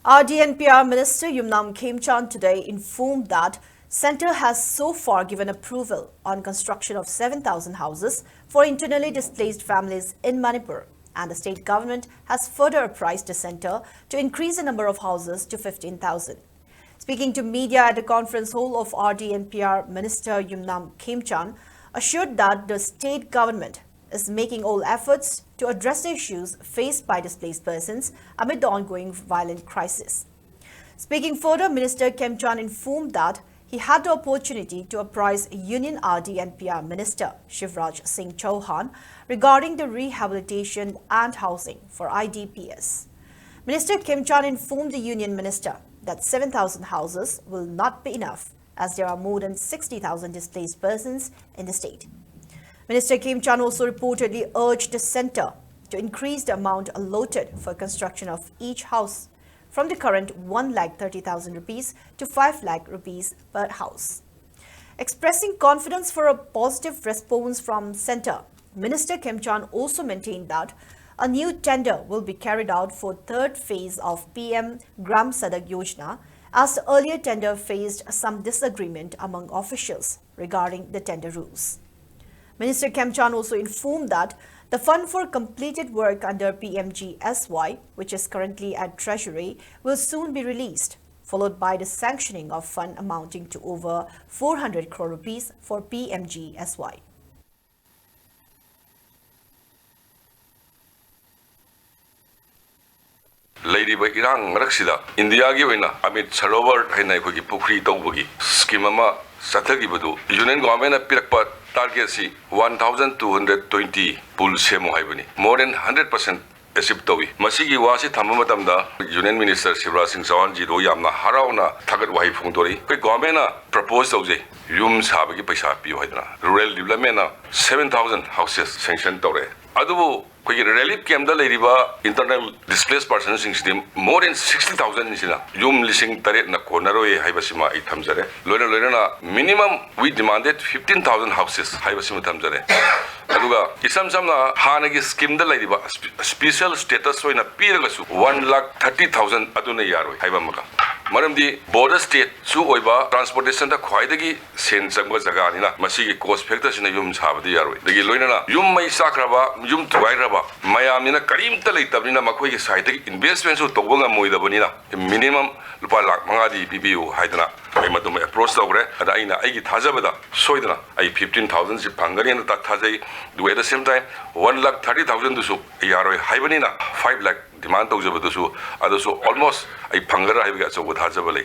RDNPR Minister Yumnam Khemchand today informed that Centre has so far given approval on construction of 7,000 houses for internally displaced families in Manipur, and the state government has further apprised the Centre to increase the number of houses to 15,000. Speaking to media at the conference hall of RDNPR, Minister Yumnam Khemchand assured that the state government is making all efforts to address the issues faced by displaced persons amid the ongoing violent crisis. Speaking further, Minister Khemchand informed that he had the opportunity to apprise Union RDNPR Minister Shivraj Singh Chauhan regarding the rehabilitation and housing for IDPs. Minister Khemchand informed the Union Minister that 7,000 houses will not be enough as there are more than 60,000 displaced persons in the state. Minister Khemchand also reportedly urged the Centre to increase the amount allotted for construction of each house from the current 1,30,000 rupees to 5 lakh rupees per house. Expressing confidence for a positive response from Centre, Minister Khemchand also maintained that a new tender will be carried out for third phase of PM Gram Sadak Yojana, as the earlier tender faced some disagreement among officials regarding the tender rules. Minister Khemchand also informed that the fund for completed work under PMGSY, which is currently at Treasury, will soon be released, followed by the sanctioning of fund amounting to over 400 crore rupees for PMGSY. Lady by Irang Raksida, India given amid Sarovar Henai Pukri Tobugi, Skimama Satagibadu, Union Government Pirkpat target 1,220 pool Semo Hibani, more than 100% acceptowi. Masigi Wasi Tamatamda, Union Minister Shivraj Singh Chauhan Jido Yamna Harauna, Tagat Wahi Fundori, the government proposed Oze, Yums Habaki Pisa Piohidna, rural development 7,000 houses sanctioned Tore. Adu relief came the Ladiba internal displaced persons in more than 60,000 in Yum Lissing Taret na Konaro Hibasima Itamzare. Lorena minimum we demanded 15,000 houses Hibasima Tamzare. Aduga Isam Samna Hanagi scheme the Ladiba special status so in a Piragasu 1,30,000 Aduna Yaro Hibamaka. Madam the border state su oiba transportation da khwaidagi sen changba jaga ni na masigi cost factors in yum sabdi yaroi dagi loina yum mai sakraba yum tuairaba mayam ni na karim ta leitabni na makhoi gi side gi investment su tobonga moidabani na minimum lupa lakh manga di pbu haidana ai madum approach tawre ada aina ai gi thajabada soidana ai 15,000 ji pangani na ta thajai du at the same time 1,30,000 du su yaroi haibani na 5 lakh demand tawjabadu su adasu almost ai pangara haibiga so thajabale